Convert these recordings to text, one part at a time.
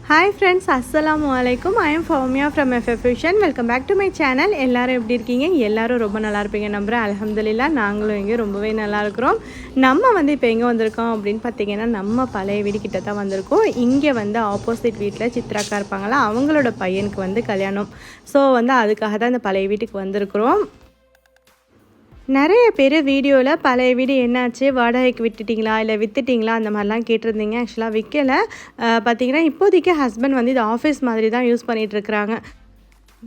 Hi friends, Assalamu alaikum. I am Faumia from FF Fusion. Welcome back to my channel. எல்லாரும் எப்படி இருக்கீங்க? எல்லாரும் ரொம்ப நல்லா இருப்பீங்க நம்புறேன். அல்ஹம்துலில்லாஹ் நாங்களும் இங்கே ரொம்பவே நல்லா இருக்கிறோம். நம்ம இப்போ எங்கே வந்திருக்கோம் அப்படின்னு பார்த்தீங்கன்னா, நம்ம பழைய வீடு கிட்ட தான் வந்திருக்கோம். இங்கே ஆப்போசிட் வீட்டில் சித்ராக்கா இருப்பாங்களா, அவங்களோட பையனுக்கு கல்யாணம். ஸோ அதுக்காக தான் இந்த பழைய வீட்டுக்கு வந்திருக்கிறோம். நிறைய பேர் வீடியோவில் பழைய வீடு என்னாச்சு, வாடகைக்கு விட்டுட்டிங்களா இல்லை விற்றுட்டிங்களா அந்த மாதிரிலாம் கேட்டிருந்தீங்க. ஆக்சுவலாக விற்கலை. பார்த்திங்கன்னா இப்போதைக்கு ஹஸ்பண்ட் இது ஆஃபீஸ் மாதிரி தான் யூஸ் பண்ணிகிட்ருக்குறாங்க.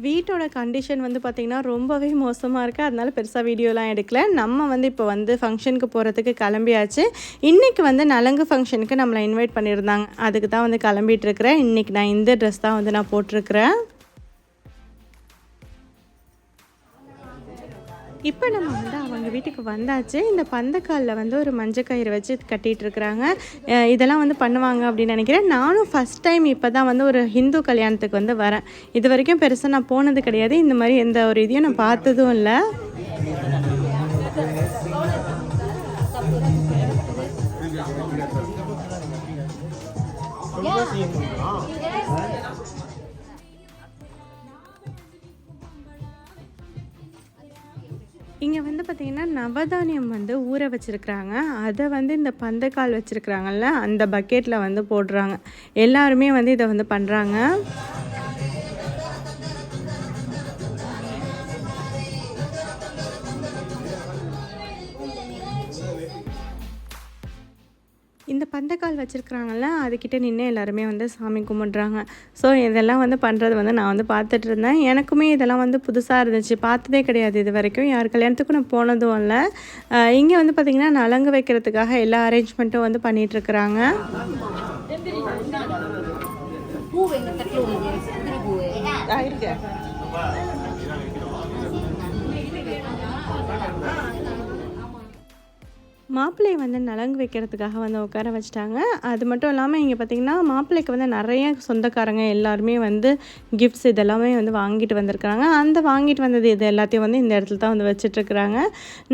வீட்டோட கண்டிஷன் பார்த்திங்கன்னா ரொம்பவே மோசமாக இருக்குது. அதனால பெருசாக வீடியோலாம் எடுக்கல. நம்ம இப்போ ஃபங்க்ஷனுக்கு போகிறதுக்கு கிளம்பியாச்சு. இன்றைக்கி நலங்கு ஃபங்க்ஷனுக்கு நம்மளை இன்வைட் பண்ணியிருந்தாங்க. அதுக்கு தான் கிளம்பிகிட்ருக்கிறேன். இன்றைக்கி நான் இந்த ட்ரெஸ் தான் நான் போட்டிருக்கிறேன். இப்போ நம்ம அவங்க வீட்டுக்கு வந்தாச்சு. இந்த பந்தக்காலில் ஒரு மஞ்சக்கயிறு வச்சு கட்டிகிட்ருக்குறாங்க. இதெல்லாம் பண்ணுவாங்க அப்படின்னு நினைக்கிறேன். நானும் ஃபஸ்ட் டைம் இப்போ தான் ஒரு ஹிந்து கல்யாணத்துக்கு வரேன். இது வரைக்கும் பெருசாக நான் போனது கிடையாது. இந்த மாதிரி எந்த ஒரு இதையும் நான் பார்த்ததும் இல்லை. இங்கே பார்த்திங்கன்னா நவதானியம் ஊற வச்சுருக்குறாங்க. அதை இந்த பந்தக்கால் வச்சுருக்குறாங்கல்ல, அந்த பக்கெட்டில் போடுறாங்க. எல்லாருமே இதை பண்ணுறாங்க. இந்த பந்தக்கால் வச்சுருக்குறாங்கல்ல, அதுக்கிட்ட நின்று எல்லாருமே சாமி கும்பிட்றாங்க. ஸோ இதெல்லாம் பண்ணுறது நான் பார்த்துட்டு இருந்தேன். எனக்குமே இதெல்லாம் புதுசாக இருந்துச்சு. பார்த்ததே கிடையாது இது வரைக்கும். யார் கல்யாணத்துக்கும் நான் போனதும் இல்லை. இங்கே பார்த்திங்கன்னா நலங்கு வைக்கிறதுக்காக எல்லா அரேஞ்ச்மெண்ட்டும் பண்ணிகிட்ருக்குறாங்க. மாப்பிள்ளையை நலங்கு வைக்கிறதுக்காக உட்கார வச்சிட்டாங்க. அது மட்டும் இல்லாமல் இங்கே பார்த்திங்கன்னா மாப்பிள்ளைக்கு நிறைய சொந்தக்காரங்க எல்லாருமே கிஃப்ட்ஸ் இதெல்லாமே வாங்கிட்டு வந்திருக்கிறாங்க. அந்த வாங்கிட்டு வந்தது இது எல்லாத்தையும் இந்த இடத்துல தான் வச்சிட்ருக்குறாங்க.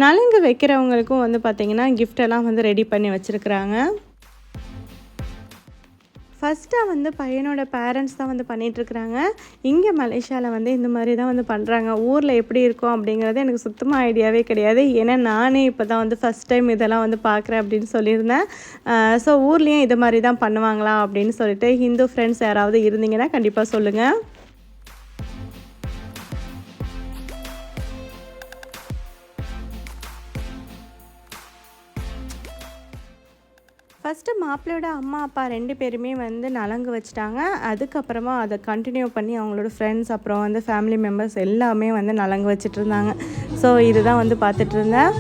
நலங்கு வைக்கிறவங்களுக்கும் பார்த்திங்கன்னா கிஃப்டெல்லாம் ரெடி பண்ணி வச்சுருக்குறாங்க. ஃபஸ்ட்டாக பையனோட பேரண்ட்ஸ் தான் பண்ணிகிட்ருக்குறாங்க. இங்கே மலேசியாவில் இந்த மாதிரி தான் பண்ணுறாங்க. ஊரில் எப்படி இருக்கும் அப்படிங்கிறது எனக்கு சுத்தமாக ஐடியாவே கிடையாது. ஏன்னா நானே இப்போ தான் ஃபஸ்ட் டைம் இதெல்லாம் பார்க்குறேன் அப்படின்னு சொல்லியிருந்தேன். ஸோ ஊர்லேயும் இது மாதிரி தான் பண்ணுவாங்களா அப்படின்னு சொல்லிட்டு ஹிந்து ஃப்ரெண்ட்ஸ் யாராவது இருந்தீங்கன்னா கண்டிப்பாக சொல்லுங்கள். ஃபஸ்ட்டு மாப்பிள்ளையோட அம்மா அப்பா 2 பேருமே நலங்கு வச்சுட்டாங்க. அதுக்கப்புறமா அதை கண்டினியூ பண்ணி அவங்களோட ஃப்ரெண்ட்ஸ் அப்புறம் ஃபேமிலி மெம்பர்ஸ் எல்லாமே நலங்கு வச்சுட்டு இருந்தாங்க. ஸோ இதுதான் பார்த்துட்டு இருந்தேன்.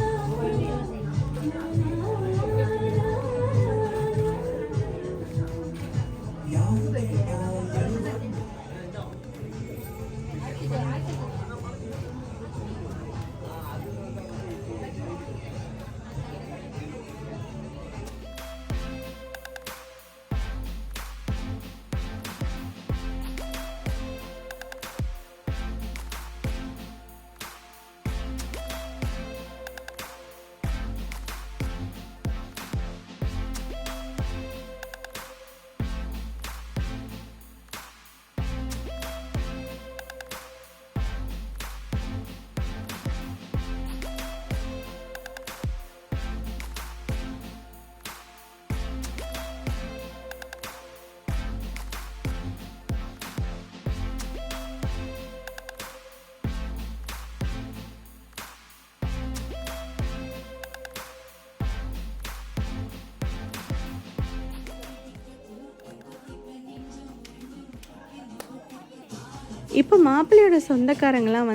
இப்போ மாப்பிள்ளையோட சொந்தக்காரங்களாம்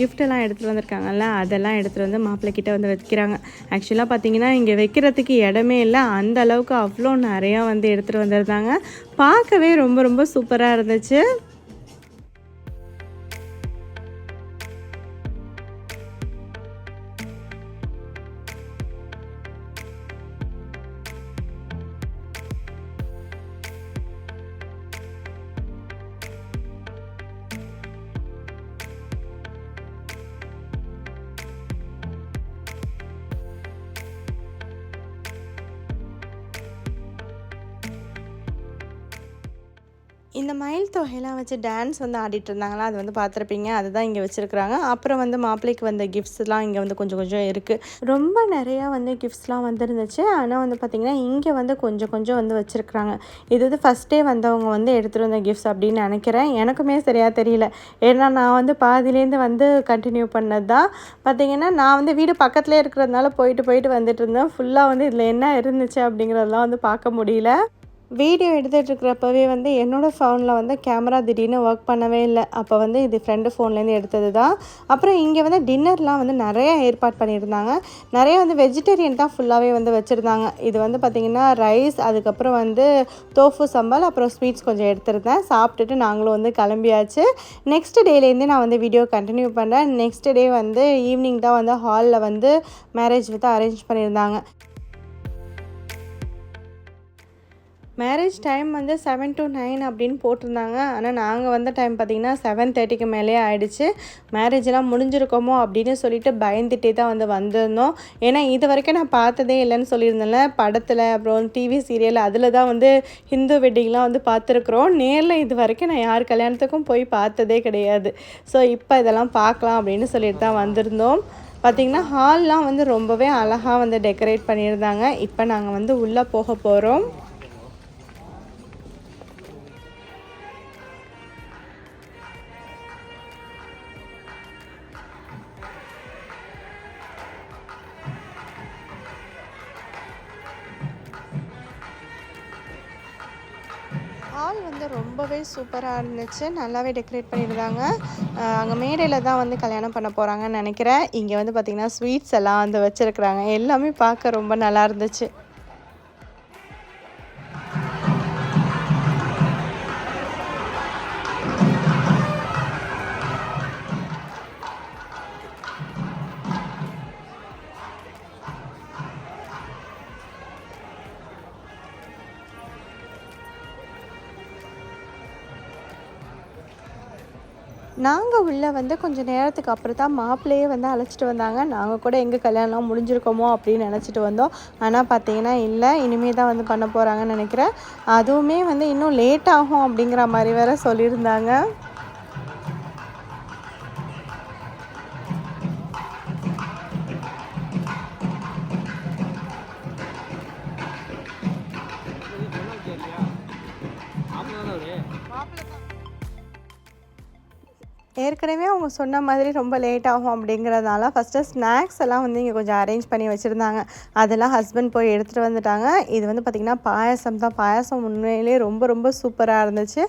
கிஃப்டெல்லாம் எடுத்துகிட்டு வந்திருக்காங்கல்ல, அதெல்லாம் எடுத்துகிட்டு மாப்பிள்ளைக்கிட்ட வைக்கிறாங்க. ஆக்சுவலாக பார்த்தீங்கன்னா இங்கே வைக்கிறதுக்கு இடமே இல்லை. அந்த அளவுக்கு அவ்வளோ நிறையா எடுத்துகிட்டு வந்திருந்தாங்க. பார்க்கவே ரொம்ப ரொம்ப சூப்பராக இருந்துச்சு. இந்த மயில் தொகையெல்லாம் வச்சு டான்ஸ் வந்து ஆடிட்டு இருந்தாங்களா, அது வந்து பார்த்துருப்பீங்க. அதுதான் இங்கே வச்சுருக்குறாங்க. அப்புறம் வந்து மாப்பிள்ளைக்கு வந்த கிஃப்ட்ஸ்லாம் இங்கே வந்து கொஞ்சம் கொஞ்சம் இருக்குது. ரொம்ப நிறையா வந்து கிஃப்ட்ஸ்லாம் வந்துருந்துச்சு. ஆனால் வந்து பார்த்திங்கன்னா இங்கே வந்து கொஞ்சம் கொஞ்சம் வந்து வச்சுருக்குறாங்க. இது வந்து ஃபஸ்ட்டே வந்தவங்க வந்து எடுத்துகிட்டு வந்த கிஃப்ட்ஸ் அப்படின்னு நினைக்கிறேன். எனக்குமே சரியாக தெரியல. ஏன்னா நான் வந்து பாதிலேருந்து வந்து கண்டினியூ பண்ணது தான். பார்த்திங்கன்னா நான் வந்து வீடு பக்கத்துலேயே இருக்கிறதுனால போயிட்டு போயிட்டு வந்துட்டு இருந்தேன். ஃபுல்லாக வந்து இதில் என்ன இருந்துச்சு அப்படிங்கிறதெல்லாம் வந்து பார்க்க முடியல. வீடியோ எடுத்துகிட்டு இருக்கிறப்பவே வந்து என்னோடய ஃபோனில் வந்து கேமரா திடீர்னு ஒர்க் பண்ணவே இல்லை. அப்போ வந்து இது ஃப்ரெண்டு ஃபோன்லேருந்து எடுத்தது தான். அப்புறம் இங்கே வந்து டின்னர்லாம் வந்து நிறையா ஏற்பாடு பண்ணியிருந்தாங்க. நிறைய வந்து வெஜிடேரியன் தான் ஃபுல்லாகவே வந்து வச்சுருந்தாங்க. இது வந்து பார்த்திங்கன்னா ரைஸ், அதுக்கப்புறம் வந்து தோஃபு சம்பல், அப்புறம் ஸ்வீட்ஸ் கொஞ்சம் எடுத்துருந்தேன். சாப்பிட்டுட்டு நாங்களும் வந்து கிளம்பியாச்சு. நெக்ஸ்ட் டேலேருந்து நான் வந்து வீடியோ கண்டினியூ பண்ணுறேன். நெக்ஸ்ட் டே வந்து ஈவினிங் தான் வந்து ஹாலில் வந்து மேரேஜ் வந்து அரேஞ்ச் பண்ணியிருந்தாங்க. மேரேஜ் டைம் வந்து 7 to 9 அப்படின்னு போட்டிருந்தாங்க. ஆனால் நாங்கள் வந்த டைம் பார்த்திங்கன்னா 7:30க்கு மேலேயே ஆகிடுச்சு. மேரேஜெலாம் முடிஞ்சிருக்கோமோ அப்படின்னு சொல்லிட்டு பயந்துகிட்டே தான் வந்து வந்திருந்தோம். ஏன்னா இது வரைக்கும் நான் பார்த்ததே இல்லைன்னு சொல்லியிருந்தேன்ல, படத்தில் அப்புறம் டிவி சீரியல் அதில் தான் வந்து ஹிந்து வெட்டிங்லாம் வந்து பார்த்துருக்குறோம். நேரில் இது வரைக்கும் நான் யார் கல்யாணத்துக்கும் போய் பார்த்ததே கிடையாது. ஸோ இப்போ இதெல்லாம் பார்க்கலாம் அப்படின்னு சொல்லிட்டு தான் வந்திருந்தோம். பார்த்திங்கன்னா ஹால்லாம் வந்து ரொம்பவே அழகாக வந்து டெக்கரேட் பண்ணியிருந்தாங்க. இப்போ நாங்கள் வந்து உள்ளே போக போகிறோம். ஹால் வந்து ரொம்பவே சூப்பராக இருந்துச்சு. நல்லாவே டெக்கரேட் பண்ணியிருந்தாங்க. அங்கே மேடையில் தான் வந்து கல்யாணம் பண்ண போகிறாங்கன்னு நினைக்கிறேன். இங்கே வந்து பார்த்திங்கன்னா ஸ்வீட்ஸ் எல்லாம் வந்து வச்சுருக்குறாங்க. எல்லாமே பார்க்க ரொம்ப நல்லா இருந்துச்சு. நாங்கள் உள்ளே வந்து கொஞ்சம் நேரத்துக்கு அப்புறம் தான் மாப்பிள்ளையே வந்து அழைச்சிட்டு வந்தாங்க. நாங்கள் கூட எங்கே கல்யாணம் முடிஞ்சிருக்கோமோ அப்படின்னு நினச்சிட்டு வந்தோம். ஆனால் பார்த்தீங்கன்னா இல்லை, இனிமேல் தான் வந்து பண்ண போகிறாங்கன்னு நினைக்கிறேன். அதுவுமே வந்து இன்னும் லேட் ஆகும் அப்படிங்கிற மாதிரி வேறு சொல்லியிருந்தாங்க. ஏற்கனவே அவங்க சொன்ன மாதிரி ரொம்ப லேட் ஆகும் அப்படிங்கிறதுனால ஃபஸ்ட்டு ஸ்நாக்ஸ் எல்லாம் வந்து இங்கே கொஞ்சம் அரேஞ்ச் பண்ணி வச்சுருந்தாங்க. அதெல்லாம் ஹஸ்பண்ட் போய் எடுத்துகிட்டு வந்துட்டாங்க. இது வந்து பார்த்திங்கன்னா பாயாசம் தான். பாயாசம் உண்மையிலே ரொம்ப ரொம்ப சூப்பராக இருந்துச்சு.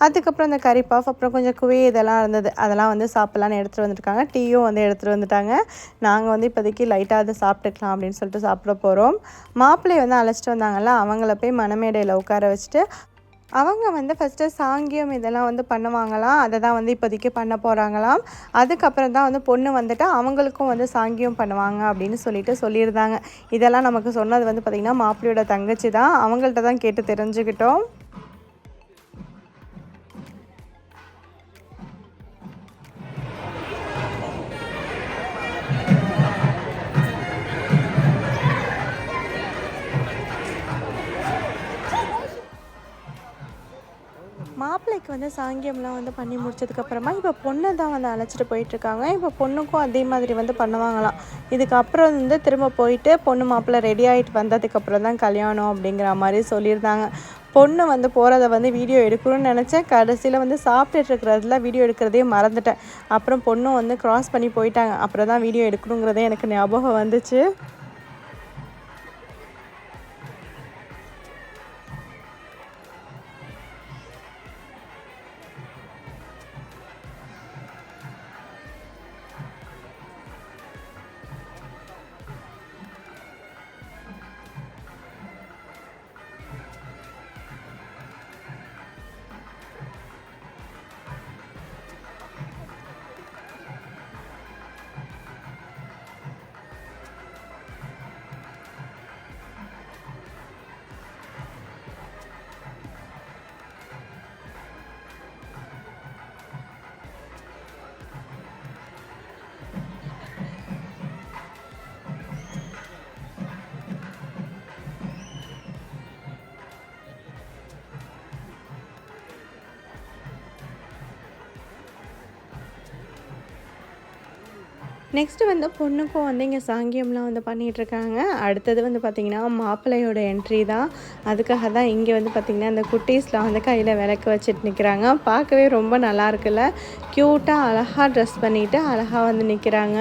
அதுக்கப்புறம் இந்த கறி பஃப், அப்புறம் கொஞ்சம் குவே இதெல்லாம் இருந்தது. அதெல்லாம் வந்து சாப்பிட்லான்னு எடுத்துகிட்டு வந்துருக்காங்க. டீயும் வந்து எடுத்துகிட்டு வந்துட்டாங்க. நாங்கள் வந்து இப்போதைக்கு லைட்டாக அதை சாப்பிட்டுக்கலாம் அப்படின்னு சொல்லிட்டு சாப்பிட போகிறோம். மாப்பிள்ளையை வந்து அழைச்சிட்டு வந்தாங்கல்ல, அவங்கள போய் மணமேடையில் உட்கார வச்சுட்டு அவங்க வந்து ஃபஸ்ட்டு சாங்கியம் இதெல்லாம் வந்து பண்ணுவாங்களாம். அதை தான் வந்து இப்போதைக்கு பண்ண போகிறாங்களாம். அதுக்கப்புறம் தான் வந்து பொண்ணு வந்துட்டு அவங்களுக்கும் வந்து சாங்கியம் பண்ணுவாங்க அப்படின்னு சொல்லியிருந்தாங்க. இதெல்லாம் நமக்கு சொன்னது வந்து பார்த்திங்கன்னா மாப்பிள்ளையோட தங்கச்சி தான். அவங்கள்ட்ட தான் கேட்டு தெரிஞ்சுக்கிட்டோம். மாப்பிள்ளைக்கு வந்து சாங்கியம்லாம் வந்து பண்ணி முடிச்சதுக்கப்புறமா இப்போ பொண்ணை தான் வந்து அழைச்சிட்டு போயிட்டுருக்காங்க. இப்போ பொண்ணுக்கும் அதே மாதிரி வந்து பண்ணுவாங்களாம். இதுக்கப்புறம் வந்து திரும்ப போயிட்டு பொண்ணு மாப்பிள்ளை ரெடி ஆகிட்டு வந்ததுக்கப்புறம் தான் கல்யாணம் அப்படிங்கிற மாதிரி சொல்லியிருந்தாங்க. பொண்ணு வந்து போகிறத வந்து வீடியோ எடுக்கணும்னு நினச்சேன். கடைசியில் வந்து சாப்பிட்டுட்டு இருக்கிறதுல வீடியோ எடுக்கிறதே மறந்துட்டேன். அப்புறம் பொண்ணும் வந்து க்ராஸ் பண்ணி போயிட்டாங்க. அப்புறம் தான் வீடியோ எடுக்கணுங்கிறதே எனக்கு ஞாபகம் வந்துச்சு. நெக்ஸ்ட்டு வந்து பொண்ணுக்கும் வந்து இங்கே சாங்கியம்லாம் வந்து பண்ணிகிட்ருக்காங்க. அடுத்தது வந்து பார்த்திங்கன்னா மாப்பிள்ளையோட என்ட்ரி தான். அதுக்காக தான் இங்கே வந்து பார்த்திங்கன்னா இந்த குட்டீஸ்லாம் வந்து கையில் விளக்கு வச்சுட்டு நிற்கிறாங்க. பார்க்கவே ரொம்ப நல்லா இருக்குல்ல. க்யூட்டாக அழகாக ட்ரெஸ் பண்ணிவிட்டு அழகாக வந்து நிற்கிறாங்க.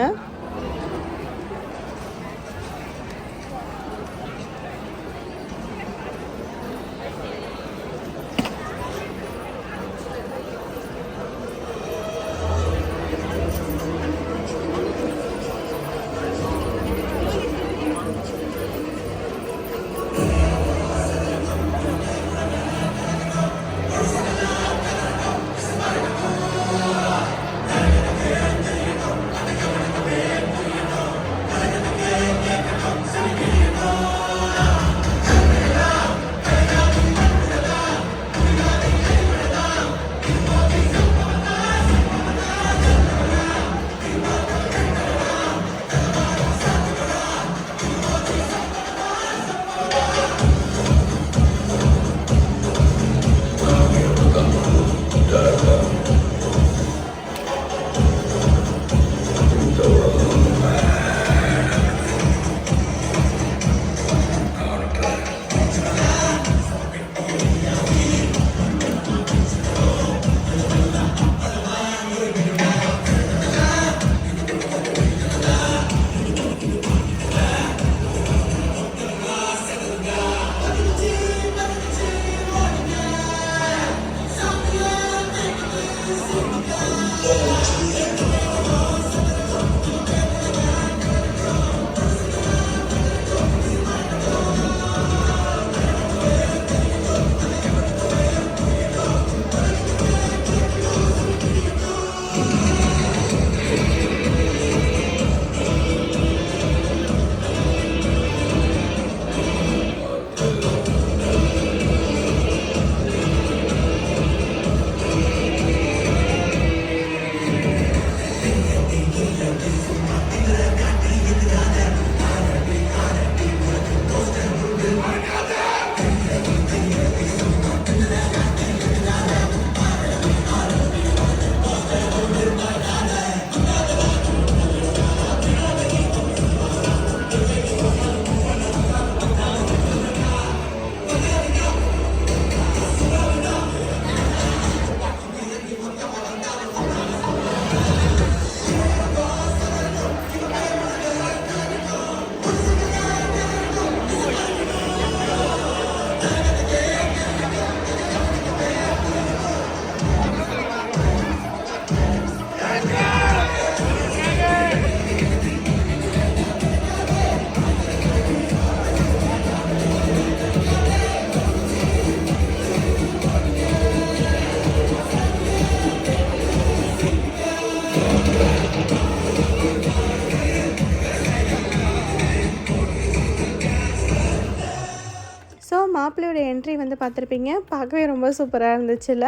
மாப்பிள்ளையோட என்ட்ரி வந்து பார்த்துருப்பீங்க. பார்க்கவே ரொம்ப சூப்பராக இருந்துச்சுல்ல.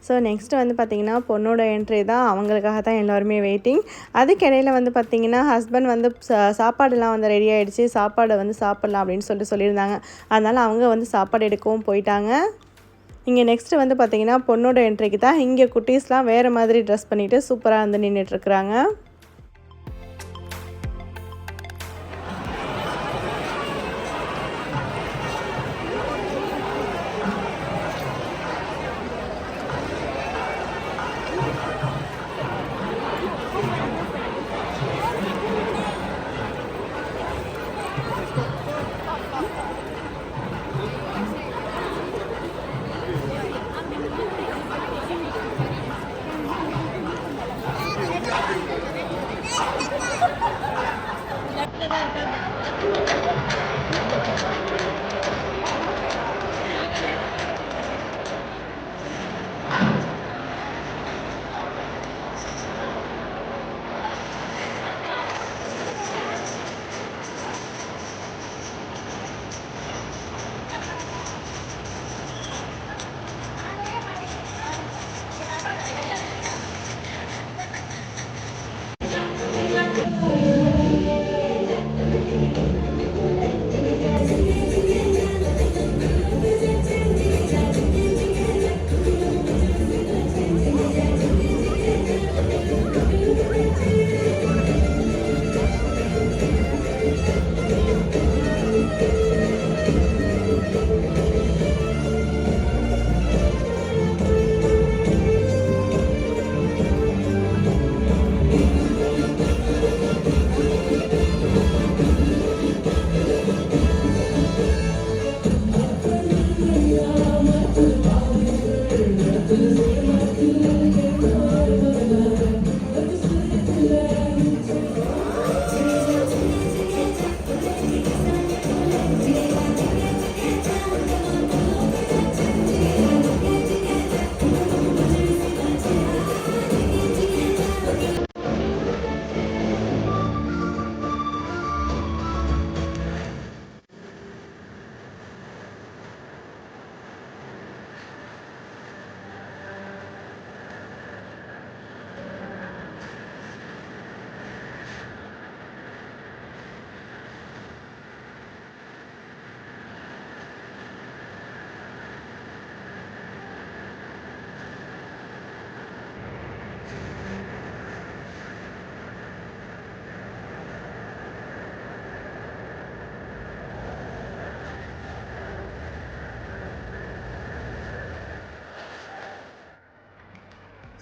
ஸோ நெக்ஸ்ட்டு வந்து பார்த்திங்கன்னா பொண்ணோட என்ட்ரி தான். அவங்களுக்காக தான் எல்லோருமே வெயிட்டிங். அதுக்கிடையில் வந்து பார்த்திங்கன்னா ஹஸ்பண்ட் வந்து சாப்பாடுலாம் வந்து ரெடி ஆகிடுச்சு, சாப்பாடை வந்து சாப்பிட்லாம் அப்படின்னு சொல்லியிருந்தாங்க. அதனால் அவங்க வந்து சாப்பாடு எடுக்கவும் போயிட்டாங்க. இங்கே நெக்ஸ்ட்டு வந்து பார்த்திங்கன்னா பொண்ணோட என்ட்ரிக்கு தான் இங்கே குட்டீஸ்லாம் வேறு மாதிரி ட்ரெஸ் பண்ணிவிட்டு சூப்பராக வந்து நின்றுட்டுருக்குறாங்க.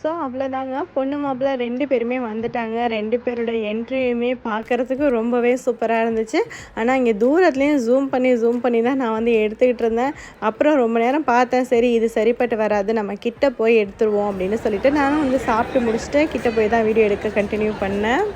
ஸோ அவ்வளோதாங்க, பொண்ணு மாப்பிள்ளை 2 பேருமே வந்துட்டாங்க. 2 பேரோட என்ட்ரியுமே பார்க்குறதுக்கு ரொம்பவே சூப்பராக இருந்துச்சு. ஆனால் இங்கே தூரத்துலேயும் ஜூம் பண்ணி தான் நான் வந்து எடுத்துக்கிட்டு இருந்தேன். அப்புறம் ரொம்ப நேரம் பார்த்தேன், சரி இது சரிப்பட்டு வராது, நம்ம கிட்ட போய் எடுத்துருவோம் அப்படின்னு சொல்லிட்டு நானும் வந்து சாப்பிட்டு முடிச்சுட்டு கிட்ட போய் தான் வீடியோ எடுக்க கண்டினியூ பண்ணேன்.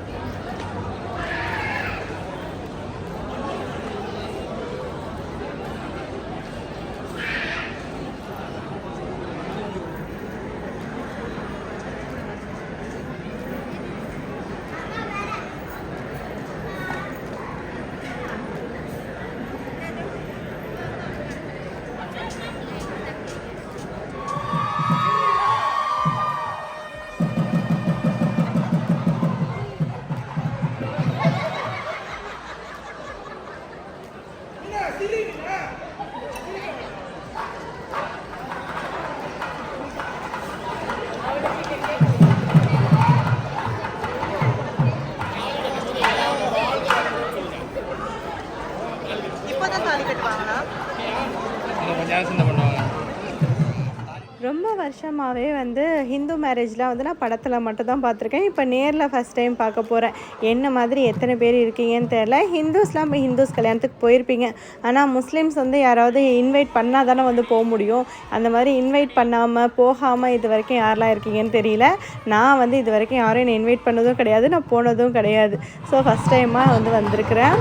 ரொம்ப வருஷமாகவே வந்து ஹிந்து மேரேஜ்லாம் வந்து நான் படத்தில் மட்டும் தான் பார்த்துருக்கேன். இப்போ நேரில் ஃபஸ்ட் டைம் பார்க்க போகிறேன். என்ன மாதிரி எத்தனை பேர் இருக்கீங்கன்னு தெரில. ஹிந்துஸ்லாம் ஹிந்துஸ் கல்யாணத்துக்கு போயிருப்பீங்க. ஆனால் முஸ்லீம்ஸ் வந்து யாராவது இன்வைட் பண்ணால் தானே வந்து போக முடியும். அந்த மாதிரி இன்வைட் பண்ணாமல் போகாமல் இது வரைக்கும் யாரெல்லாம் இருக்கீங்கன்னு தெரியல. நான் வந்து இது வரைக்கும் யாரும் என்னை இன்வைட் பண்ணதும் கிடையாது, நான் போனதும் கிடையாது. ஸோ ஃபஸ்ட் டைமாக வந்து வந்திருக்கிறேன்.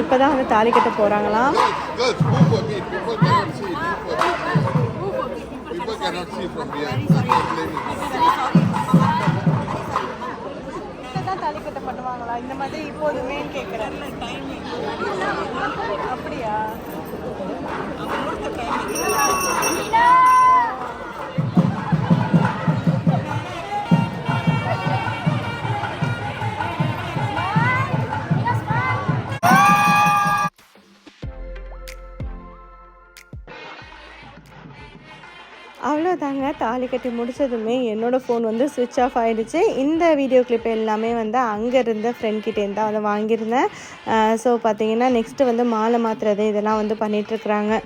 இப்போ தான் வந்து தாலி கட்ட போகிறாங்களாம். Cannot see from behind. தாலி கட்ட பண்ணுவாங்களா இந்த மாதிரி இப்போதுமே கேட்குறேன். அப்படியா? அவ்வளோதாங்க, தாலி கட்டி முடித்ததுமே என்னோடய ஃபோன் வந்து சுவிட்ச் ஆஃப் ஆகிடுச்சு. இந்த வீடியோ கிளிப் எல்லாமே வந்து அங்கே இருந்த ஃப்ரெண்ட்கிட்டேருந்து தான் வந்து வாங்கியிருந்தேன். ஸோ பார்த்திங்கன்னா நெக்ஸ்ட்டு வந்து மாலை மாற்றுறது இதெல்லாம் வந்து பண்ணிகிட்ருக்குறாங்க.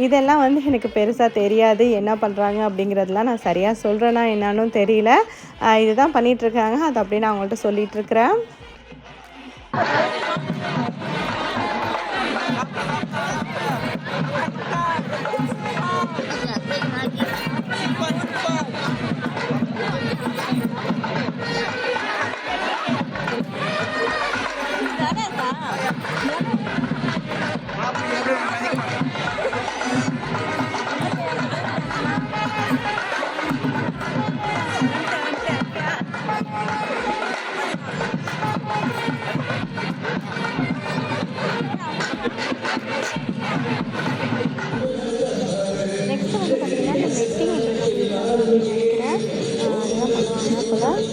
இதெல்லாம் வந்து எனக்கு பெருசாக தெரியாது, என்ன பண்ணுறாங்க அப்படிங்கிறதுலாம் நான் சரியாக சொல்கிறேன்னா என்னான்னு தெரியல. இதுதான் பண்ணிகிட்ருக்காங்க, அது அப்படியே நான் அவங்கள்ட்ட சொல்லிகிட்ருக்குறேன். நெக்ஸ்ட்டு வந்து பார்த்திங்கன்னா இந்த வெட்டிங் நினைக்கிறேன் அதெல்லாம் பண்ணுவாங்க போல்.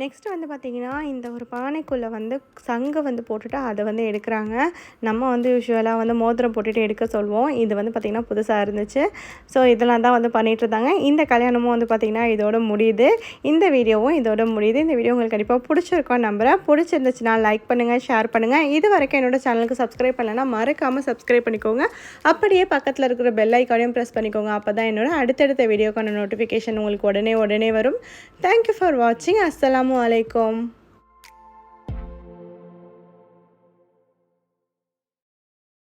நெக்ஸ்ட்டு வந்து பார்த்திங்கன்னா இந்த ஒரு பானைக்குள்ளே வந்து சங்கு வந்து போட்டுட்டு அதை வந்து எடுக்கிறாங்க. நம்ம வந்து யூஸ்வலாக வந்து மோதிரம் போட்டுட்டு எடுக்க சொல்லுவோம். இது வந்து பார்த்திங்கன்னா புதுசாக இருந்துச்சு. ஸோ இதெல்லாம் தான் வந்து பண்ணிகிட்டு இருந்தாங்க. இந்த கல்யாணமும் வந்து பார்த்திங்கன்னா இதோட முடியுது. இந்த வீடியோவும் இதோட முடியுது. இந்த வீடியோ உங்களுக்கு கண்டிப்பாக பிடிச்சிருக்கோம் நம்புகிறேன். பிடிச்சிருந்துச்சுன்னா லைக் பண்ணுங்கள், ஷேர் பண்ணுங்கள். இது வரைக்கும் என்னோடய சேனலுக்கு சப்ஸ்கிரைப் பண்ணலைன்னா மறக்காமல் சப்ஸ்கிரைப் பண்ணிக்கோங்க. அப்படியே பக்கத்தில் இருக்கிற பெல் ஐக்கானையும் ப்ரெஸ் பண்ணிக்கோங்க. அப்போ தான் என்னோட அடுத்தடுத்த வீடியோக்கான நோட்டிஃபிகேஷன் உங்களுக்கு உடனே வரும். தேங்க்யூ ஃபார் வாட்சிங். அஸ்ஸலாமு அலைக்கும்.